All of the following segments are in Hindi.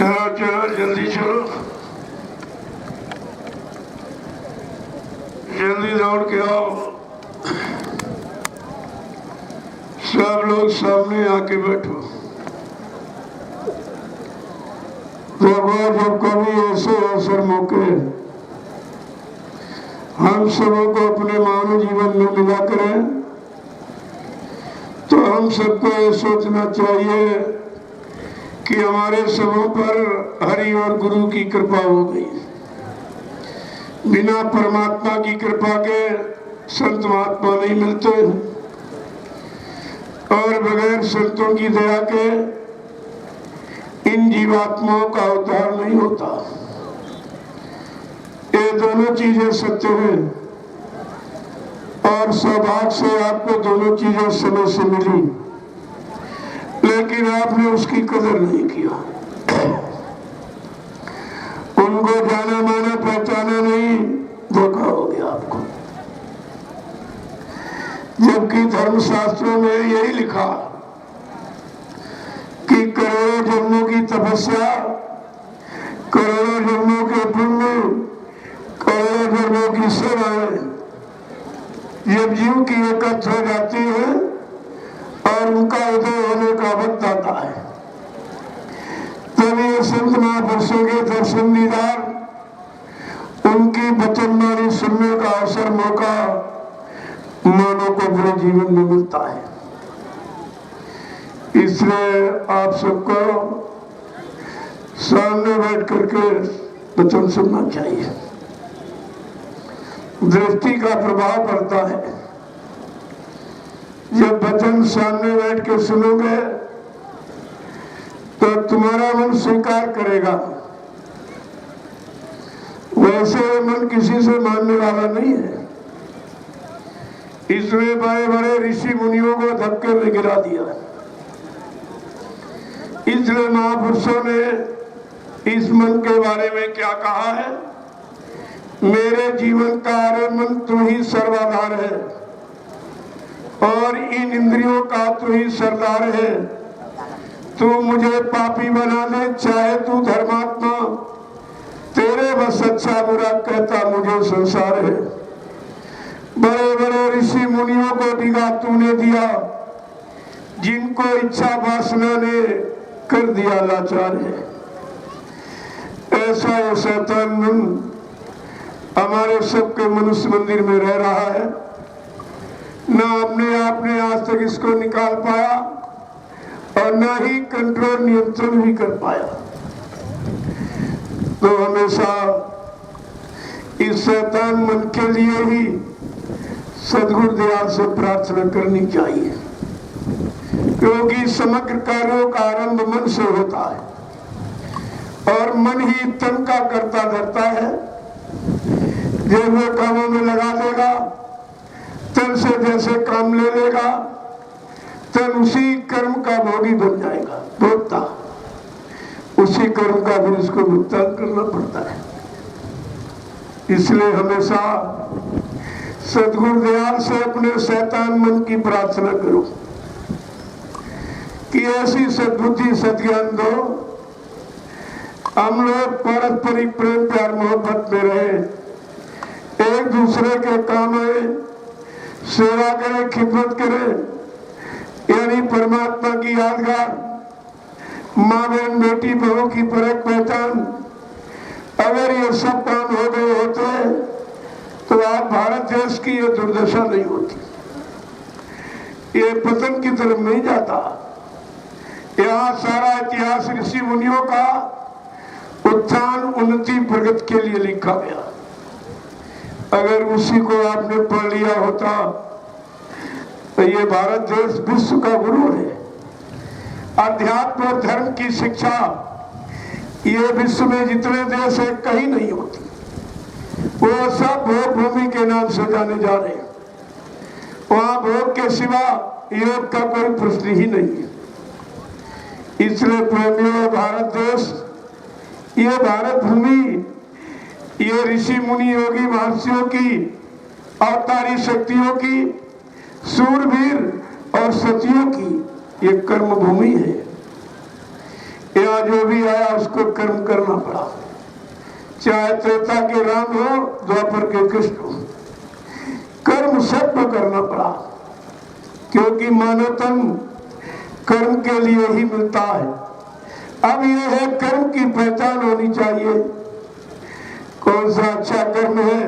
चलो चलो जल्दी चलो, जल्दी दौड़ के आओ। सब लोग सामने आके बैठो। देखो जब कभी ऐसे अवसर मौके हम सबों को अपने मानव जीवन में मिला करें तो हम सबको ये सोचना चाहिए कि हमारे सबों पर हरि और गुरु की कृपा हो गई। बिना परमात्मा की कृपा के संत महात्मा नहीं मिलते और बगैर संतों की दया के इन जीवात्माओं का उद्धार नहीं होता। ये दोनों चीजें सत्य हैं और सौभाग्य से आपको दोनों चीजें समय से मिली, लेकिन आपने उसकी कदर नहीं किया। उनको जाना माना पहचाना नहीं, धोखा हो गया आपको। जबकि धर्मशास्त्रों में यही लिखा कि करोड़ों जन्मों की तपस्या, करोड़ों जन्मों के पुण्य, करोड़ों जन्मों की सेवाएं जब जीव की एकत्र हो जाती है और उनका उदय होने का वक्त आता है, तब ये संत महापुरुषों के दर्शन दीदार, उनकी वचनवाणी सुनने का अवसर मौका मानव को पूरे जीवन में मिलता है। इसलिए आप सबको सामने बैठ करके वचन सुनना चाहिए। दृष्टि का प्रभाव पड़ता है। जब वचन सामने बैठ के सुनोगे तो तुम्हारा मन स्वीकार करेगा। वैसे मन किसी से मानने वाला नहीं है। इसमें बड़े बड़े ऋषि मुनियों को धक्के में गिरा दिया। इसलिए महापुरुषों ने इस मन के बारे में क्या कहा है? मेरे जीवन का अरे मन तू ही सर्वाधार है और इन इंद्रियों का तू ही सरदार है। तू मुझे पापी बना ले चाहे तू धर्मात्मा, तेरे बस अच्छा बुरा कहता मुझे संसार है। बड़े बड़े ऋषि मुनियों को डिगा तूने दिया, जिनको इच्छा वासना ने कर दिया लाचार है। ऐसा ये शैतान मन हमारे सबके मनुष्य मंदिर में रह रहा है। ना अपने आप ने आज तक इसको निकाल पाया और ना ही कंट्रोल नियंत्रण भी कर पाया। तो हमेशा इस शैतान मन के लिए ही सद्गुरु दयाल से प्रार्थना करनी चाहिए, क्योंकि समग्र कार्यों का आरंभ मन से होता है और मन ही तन का कर्ता धरता है। जब वो कामों में लगा देगा, तन से जैसे काम ले लेगा, तन उसी कर्म का भोगी बन जाएगा, भोगता। उसी कर्म का फिर उसको भुगतान करना पड़ता है। इसलिए हमेशा सद्गुरु दयाल से अपने शैतान मन की प्रार्थना करो कि ऐसी सद्बुद्धि सद्ज्ञान दो, हम लोग पारस्परिक प्रेम प्यार मोहब्बत में रहे, एक दूसरे के काम आए, सेवा करें, खिदमत करें, यानी परमात्मा की यादगार, माँ बहन बेटी बहू की परख पहचान। अगर ये सब काम हो गए होते तो आज भारत देश की ये दुर्दशा नहीं होती, ये पतन की तरफ नहीं जाता। यहाँ सारा इतिहास ऋषि मुनियों का उत्थान उन्नति प्रगति के लिए लिखा गया। अगर उसी को आपने पढ़ लिया होता तो ये भारत देश विश्व का गुरु है। अध्यात्म और धर्म की शिक्षा ये विश्व में जितने देश है कहीं नहीं होती। वो सब भोग भूमि के नाम से जाने जा रहे हैं। वहां भोग के सिवा योग का कोई प्रश्न ही नहीं है। इसलिए प्रेमियों, भारत देश, ये भारत भूमि, ये ऋषि मुनि योगी महर्षियों की अवतारी शक्तियों की, सूरवीर और सतियों की ये कर्म भूमि है। यहाँ जो भी आया उसको कर्म करना पड़ा, चाहे त्रेता के राम हो, द्वापर के कृष्ण हो, कर्म सबको करना पड़ा, क्योंकि मानव तन कर्म के लिए ही मिलता है। अब यह है कर्म की पहचान होनी चाहिए, कौन सा अच्छा कर्म है,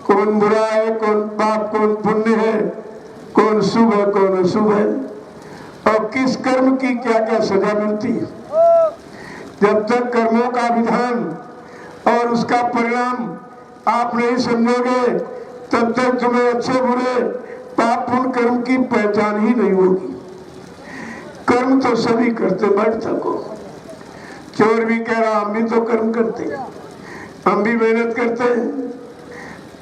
कौन बुरा है, कौन पाप कौन पुण्य है, कौन शुभ है कौन अशुभ है, और किस कर्म की क्या क्या सजा मिलती है। जब तक कर्मों का विधान और उसका परिणाम आप नहीं समझोगे, तब तक तुम्हें अच्छे बुरे पाप पुण्य कर्म की पहचान ही नहीं होगी। कर्म तो सभी करते, बढ़ सको। चोर भी कह रहा हम भी तो कर्म करते, हम भी मेहनत करते हैं,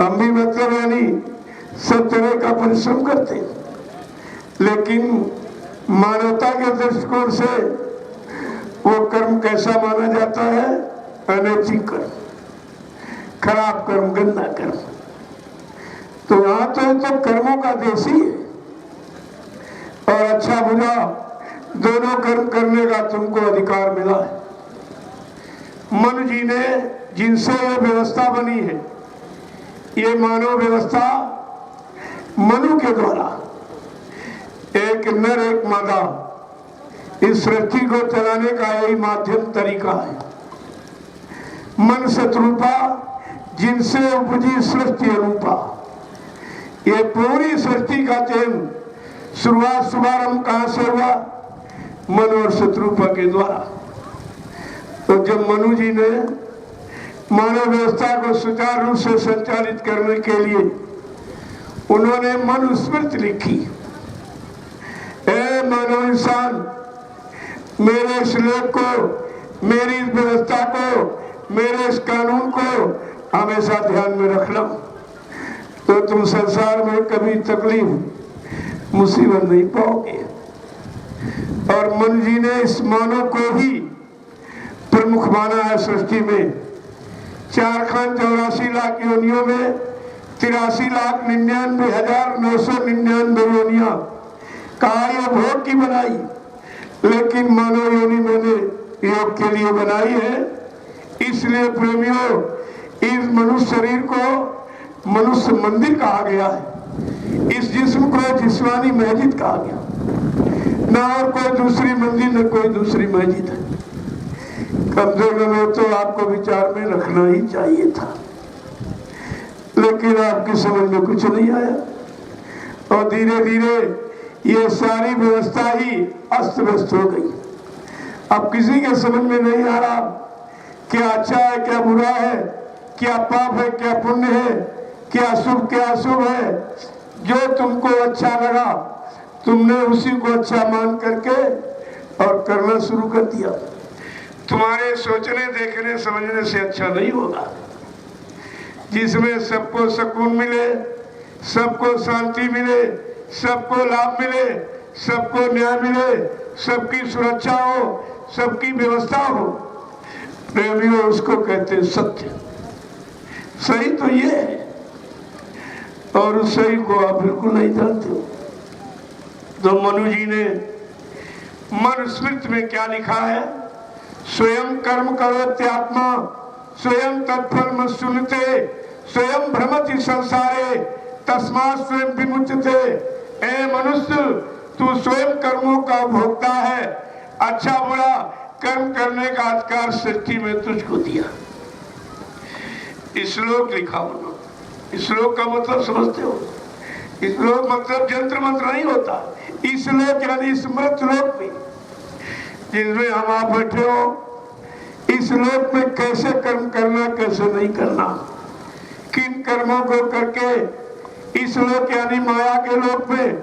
हम भी मतलब यानी सब तरह का परिश्रम करते हैं, लेकिन मानवता के दृष्टिकोण से वो कर्म कैसा माना जाता है? अनैतिक कर्म, खराब कर्म, गंदा कर्म। तो यहाँ तो कर्मों का देश ही है, और अच्छा बुरा दोनों कर्म करने का तुमको अधिकार मिला है। मनु जी ने, जिनसे ये व्यवस्था बनी है, ये मानव व्यवस्था मनु के द्वारा, एक नर एक मादा, इस सृष्टि को चलाने का यही माध्यम तरीका है। मन शत्रुपा, जिनसे उपजी सृष्टि अनुपा। ये पूरी सृष्टि का चयन शुभारंभ कहां से हुआ? मनु और शत्रुपा के द्वारा। तो जब मनु जी ने मानव व्यवस्था को सुचारू रूप से संचालित करने के लिए उन्होंने मनुस्मृति लिखी। ए मानव इंसान, मेरे इस लेख को, मेरी इस व्यवस्था को, मेरे इस कानून को हमेशा ध्यान में रखना, तो तुम संसार में कभी तकलीफ मुसीबत नहीं पाओगे। और मनु जी ने इस मानव को ही प्रमुख माना है सृष्टि में। 4,84,00,000 योनियों में 83,99,999 योनियां कार्य भोग की बनाई, लेकिन मानव योनि मैंने योग के लिए बनाई है। इसलिए प्रेमियों, इस मनुष्य शरीर को मनुष्य मंदिर कहा गया है, इस जिस्म को जिस्मानी मस्जिद कहा गया, ना और कोई दूसरी मंदिर न कोई दूसरी मस्जिद है। कम से कम तो आपको विचार में रखना ही चाहिए था, लेकिन आपकी समझ में कुछ नहीं आया, और धीरे धीरे ये सारी व्यवस्था ही अस्त व्यस्त हो गई। अब किसी के समझ में नहीं आ रहा क्या अच्छा है क्या बुरा है, क्या पाप है क्या पुण्य है, क्या शुभ क्या अशुभ है। जो तुमको अच्छा लगा तुमने उसी को अच्छा मान करके और करना शुरू कर दिया। तुम्हारे सोचने देखने समझने से अच्छा नहीं होगा, जिसमें सबको सुकून मिले, सबको शांति मिले, सबको लाभ मिले, सबको न्याय मिले, सबकी सुरक्षा हो, सबकी व्यवस्था हो। प्रेमियों, उसको कहते हैं सत्य। सही तो ये है, और उस सही को आप बिल्कुल नहीं जानते हो। तो मनु जी ने मनुस्मृति में क्या लिखा है? स्वयं कर्म करोत्यात्मा स्वयं तत्फल मत सुनते, स्वयं भ्रमति संसारे तस्मात् स्वयं विमुच्यते। ए मनुष्य, तू स्वयं कर्मों का भोक्ता है, अच्छा बुरा कर्म करने का अधिकार सृष्टि में तुझको दिया। श्लोक लिखा उन्होंने। श्लोक का मतलब समझते हो? श्लोक मतलब जंत्र मंत्र नहीं होता। श्लोक यानी स्मृत लोक में, जिसमें हम आप बैठे हो, इस लोक में कैसे कर्म करना कैसे नहीं करना, किन कर्मों को करके इस लोक यानी माया के लोक में,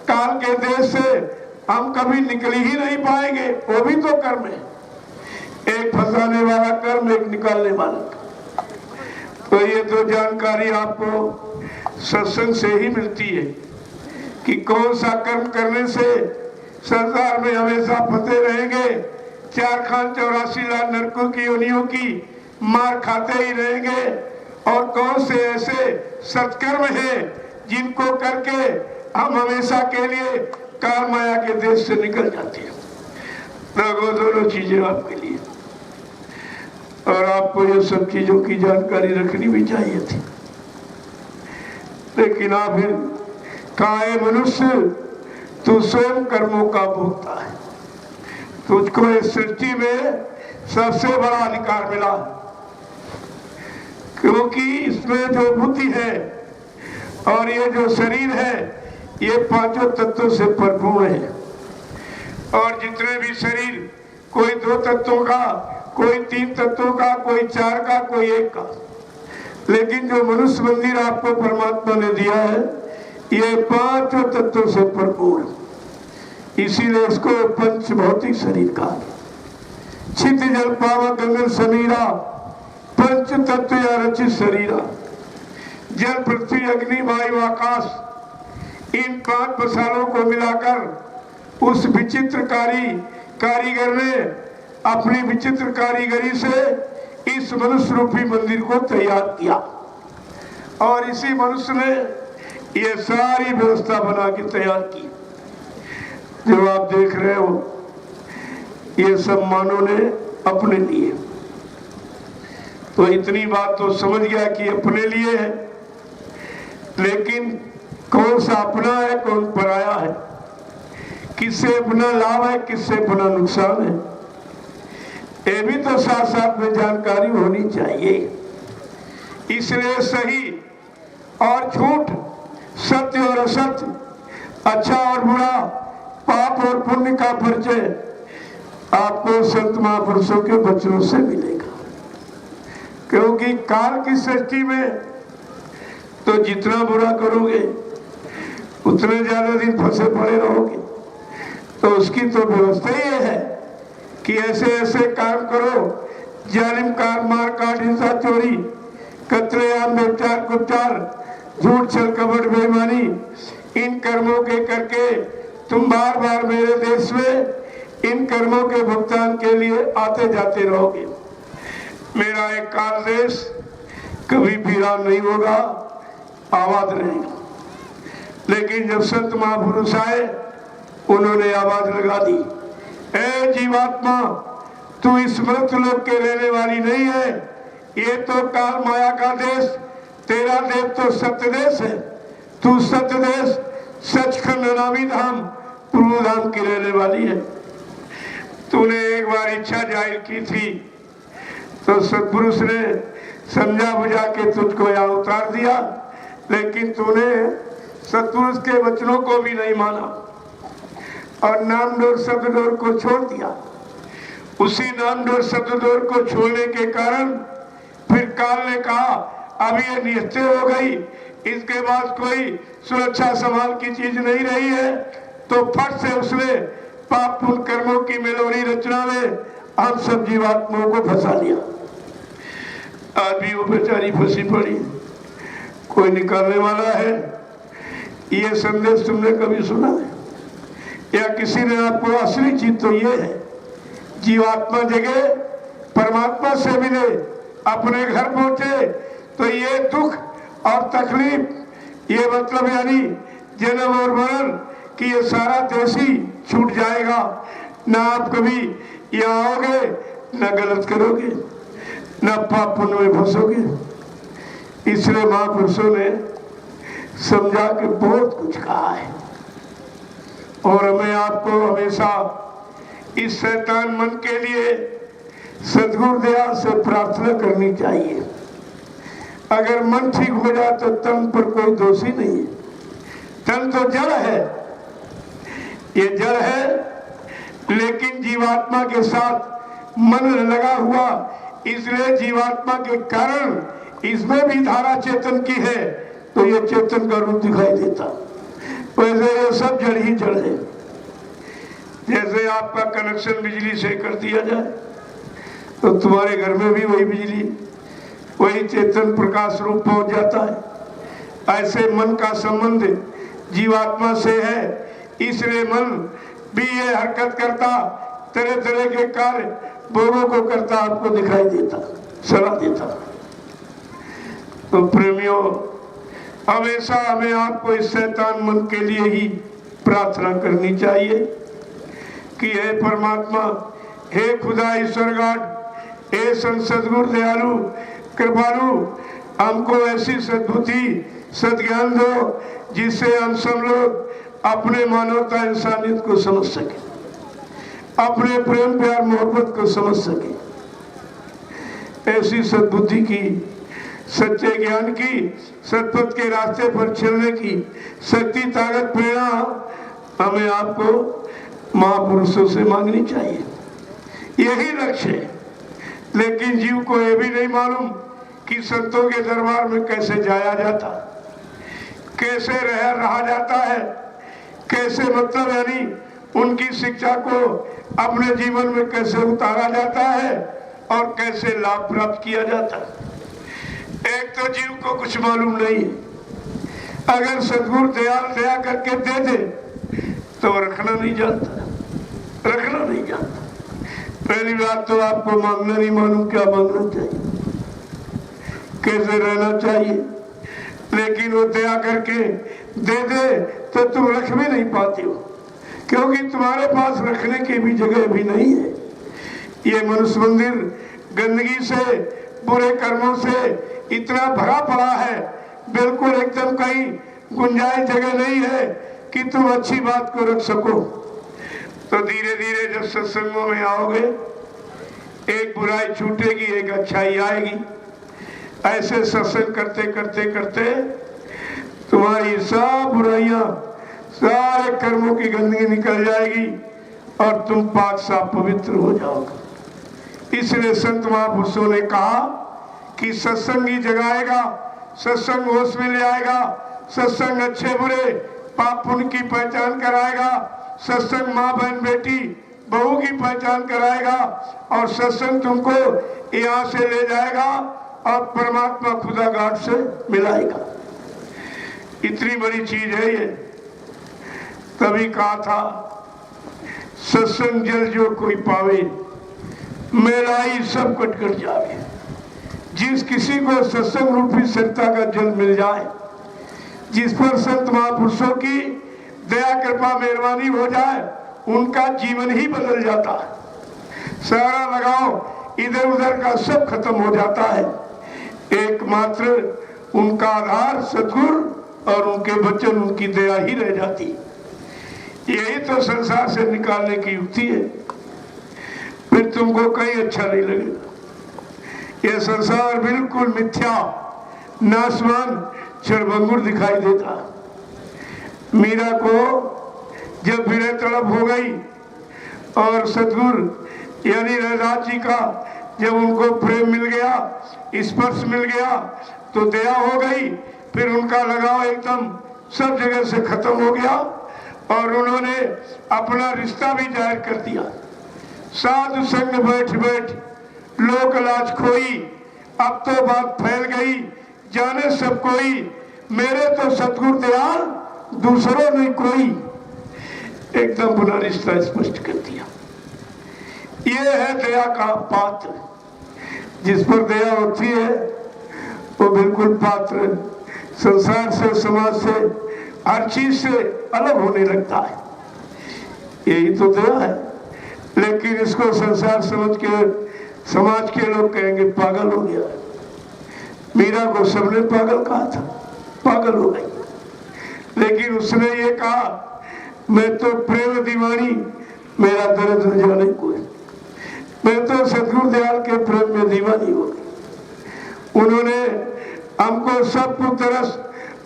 काल के देश से हम कभी निकल ही नहीं पाएंगे। वो भी तो कर्म है, एक फंसाने वाला कर्म, एक निकालने वाला कर्म। तो ये तो जानकारी आपको सत्संग से ही मिलती है कि कौन सा कर्म करने से संसार में हमेशा फंसे रहेंगे, 4,84,00,000 नरकों की योनियों की मार खाते ही रहेंगे, और कौन से ऐसे सत्कर्म हैं जिनको करके हम हमेशा के लिए काल माया के देश से निकल जाते हैं। ना वो दोनों चीजें आपके लिए। और आपको ये सब चीजों की जानकारी रखनी भी चाहिए थी, लेकिन आप फिर कहा है मनुष्य तू स्वयं कर्मों का भोक्ता है, तुझको इस सृष्टि में सबसे बड़ा अधिकार मिला, क्योंकि इसमें जो बुद्धि है और ये जो शरीर है ये पांचों तत्वों से भरपूर है। और जितने भी शरीर, कोई 2 तत्वों का, कोई 3 तत्वों का, कोई 4 का, कोई 1 का, लेकिन जो मनुष्य मंदिर आपको परमात्मा ने दिया है ये 5 तत्वों से भरपूर है। इसीलिए इसको पंच भौतिक शरीर का छित जल पावक गगन समीरा पंच तत्व या रचित शरीरा। जल पृथ्वी अग्नि वायु आकाश, इन 5 मसालों को मिलाकर उस विचित्रकारी कारीगर ने अपनी विचित्र कारीगरी से इस मनुष्य रूपी मंदिर को तैयार किया। और इसी मनुष्य ने ये सारी व्यवस्था बना के तैयार की। जो आप देख रहे हो ये सब मानव ने अपने लिए। तो इतनी बात तो समझ गया कि अपने लिए है, लेकिन कौन सा अपना है कौन पराया है, किससे अपना लाभ है किससे अपना नुकसान है, ये भी तो साथ साथ में जानकारी होनी चाहिए। इसलिए सही और झूठ, सत्य और असत्य, अच्छा और बुरा, पाप और पुण्य का परिचय आपको संत महापुरुषों के वचनों से मिलेगा। क्योंकि काल की सृष्टि में तो जितना बुरा करोगे उतने ज्यादा दिन फंसे पड़े रहोगे। तो उसकी तो व्यवस्था ही है कि ऐसे ऐसे काम करो, जालिम कार मार काट हिंसा चोरी कत्लेआम व्यभिचार कुचार झूठ छल कपट बेईमानी, इन कर्मों के करके तुम बार बार मेरे देश में इन कर्मों के भुगतान के लिए आते जाते रहोगे। मेरा एक काल देश कभी वीरान नहीं होगा, आबाद रहेगा। लेकिन जब संत महापुरुष आए उन्होंने आवाज लगा दी, ए जीवात्मा तू इस मृत लोक के रहने वाली नहीं है, ये तो काल माया का देश, तेरा देव तो सत्य देश है, तू सत्य देश सचखंड नामी धाम प्रभु धाम की रहने वाली है। तूने एक बार इच्छा जाहिर की थी तो सतपुरुष ने समझा बुझा के तुझको यहाँ उतार दिया, लेकिन तूने सतपुरुष के वचनों को भी नहीं माना और नाम डोर शब्द डोर को छोड़ दिया। उसी नाम डोर शब्द डोर को छोड़ने के कारण फिर काल ने कहा अब ये निश्चय हो गई, इसके बाद कोई सुरक्षा संभाल की चीज नहीं रही है, तो फट से उसने पाप पुण्य कर्मों की मेलोरी रचना में हम सब जीवात्माओं को फंसा लिया। आज भी वो बेचारी फंसी पड़ी, कोई निकालने वाला है? ये संदेश तुमने कभी सुना है या किसी ने आपको? असली चीज तो ये है, जीवात्मा जगह परमात्मा से मिले, अपने घर पहुंचे तो ये दुख और तकलीफ, ये मतलब यानी जन्म और मरण कि ये सारा देश ही छूट जाएगा। ना आप कभी यहाँ आओगे, ना गलत करोगे, ना पाप पुण्य में फंसोगे। इसलिए महापुरुषों ने समझा के बहुत कुछ कहा है और हमें आपको हमेशा इस शैतान मन के लिए सद्गुरु दया से प्रार्थना करनी चाहिए। अगर मन ठीक हो जाए तो तन पर कोई दोषी नहीं है। तन तो जड़ है, ये जड़ है, लेकिन जीवात्मा के साथ मन लगा हुआ, इसलिए जीवात्मा के कारण इसमें भी धारा चेतन की है तो ये चेतन का रूप दिखाई देता। वैसे ये सब जड़ ही जड़ है। जैसे आपका कनेक्शन बिजली से कर दिया जाए तो तुम्हारे घर में भी वही बिजली, वही चेतन प्रकाश रूप पहुंच जाता है। ऐसे मन का संबंध जीवात्मा से है, इसलिए मन भी ये हरकत करता, तरह तरह के कार्य भोगों को करता, आपको दिखाई देता, सलाह देता। तो प्रेमियों, हमेशा हमें आपको इस शैतान मन के लिए ही प्रार्थना करनी चाहिए। कि हे परमात्मा, हे खुदा ईश्वर गॉड, हे संत सदगुरु दयालु कृपालु, हमको ऐसी सद्बुद्धि सद्ज्ञान दो जिससे हम सब लोग अपने मानवता इंसानियत को समझ सके, अपने प्रेम प्यार मोहब्बत को समझ सके। ऐसी सद्बुद्धि की, सच्चे ज्ञान की, सतपथ के रास्ते पर चलने की शक्ति ताकत प्रेरणा हमें आपको महापुरुषों से मांगनी चाहिए। यही लक्ष्य है। लेकिन जीव को यह भी नहीं मालूम कि संतों के दरबार में कैसे जाया जाता, कैसे रहा जाता है, कैसे मतलब यानी उनकी शिक्षा को अपने जीवन में कैसे उतारा जाता है और कैसे लाभ प्राप्त किया जाता है। एक तो जीव को कुछ मालूम नहीं है। अगर सदगुरु दया करके दे दे तो रखना नहीं जानता, रखना नहीं जानता। पहली बात तो आपको मांगना नहीं मालूम क्या मांगना चाहिए, कैसे रहना चाहिए। लेकिन वो दया करके दे दे तो तुम रख भी नहीं पाते हो, क्योंकि तुम्हारे पास रखने की भी जगह भी नहीं है। ये मनुष्य मंदिर गंदगी से, बुरे कर्मों से इतना भरा पड़ा है, बिल्कुल एकदम कहीं गुंजाइश जगह नहीं है कि तुम अच्छी बात को रख सको। तो धीरे धीरे जब सत्संगों में आओगे, एक बुराई छूटेगी, एक अच्छाई आएगी। ऐसे सत्संग करते करते करते तुम्हारी सब बुराइयां, सारे कर्मों की गंदगी निकल जाएगी और तुम पाक साफ पवित्र हो जाओगे। इसलिए संत महापुरुषों ने कहा कि सत्संग ही जगाएगा, सत्संग होश में ले आएगा, सत्संग अच्छे बुरे पाप पुण्य की पहचान कराएगा, सत्संग माँ बहन बेटी बहू की पहचान कराएगा और सत्संग तुमको यहाँ से ले जाएगा और परमात्मा खुदा घाट से मिलाएगा। इतनी बड़ी चीज है ये। तभी कहा था, सत्संग जल जो कोई पावे, मेलाई सब कट कट जावे। जिस किसी को सत्संग रूपी सत्ता का जल मिल जाए, जिस पर संत महापुरुषों की दया कृपा मेहरबानी हो जाए, उनका जीवन ही बदल जाता है। सारा लगाव इधर उधर का सब खत्म हो जाता है। एकमात्र उनका आधार सद्गुरु और उनके वचन, उनकी दया ही रह जाती। यही तो संसार से निकालने की युक्ति है। फिर तुमको कहीं अच्छा नहीं लगेगा। यह संसार बिल्कुल मिथ्या, नाशवान, क्षणभंगुर दिखाई देता। मीरा को जब विरह तड़प हो गई और सद्गुरु यानी रघुनाथ जी का जब उनको प्रेम मिल गया, स्पर्श मिल गया, तो दया हो गई। फिर उनका लगाव एकदम सब जगह से खत्म हो गया और उन्होंने अपना रिश्ता भी जाहिर कर दिया। साधु संग बैठ बैठ लोक लाज खोई, अब तो बात फैल गई, जाने सब कोई, मेरे तो सतगुरु दयाल, दूसरों नहीं कोई। एकदम बुरा रिश्ता स्पष्ट कर दिया। ये है दया का पात्र। जिस पर दया होती है वो बिल्कुल पात्र संसार से, समाज से, हर चीज से अलग होने लगता है। यही तो दया है। लेकिन इसको संसार समझ के समाज के लोग कहेंगे पागल हो गया। मीरा को सबने पागल कहा था, पागल हो गई। लेकिन उसने ये कहा, मैं तो प्रेम दीवानी, मेरा दर्द न जाने कोई। मैं तो सतगुरु दयाल के प्रेम में दीवानी हो गई। उन्होंने हमको सब कुछ तरस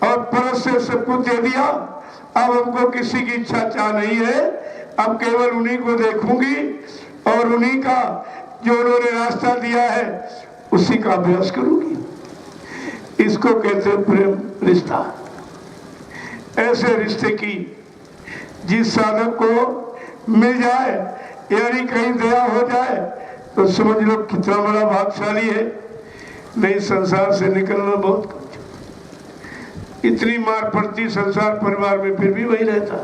और परस से सब कुछ दे दिया। अब हमको किसी की इच्छा चाह नहीं है। अब केवल उन्हीं को देखूंगी और उन्हीं का जो उन्होंने रास्ता दिया है उसी का अभ्यास करूंगी। इसको कहते हैं प्रेम रिश्ता। ऐसे रिश्ते की जिस साधक को मिल जाए, यानी कहीं दया हो जाए, तो समझ लो कितना बड़ा भाग्यशाली है। नहीं संसार से निकलना बहुत कुछ। इतनी मार पड़ती संसार परिवार में, फिर भी वही रहता।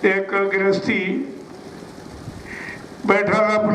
एक गृहस्थी बैठा था अपने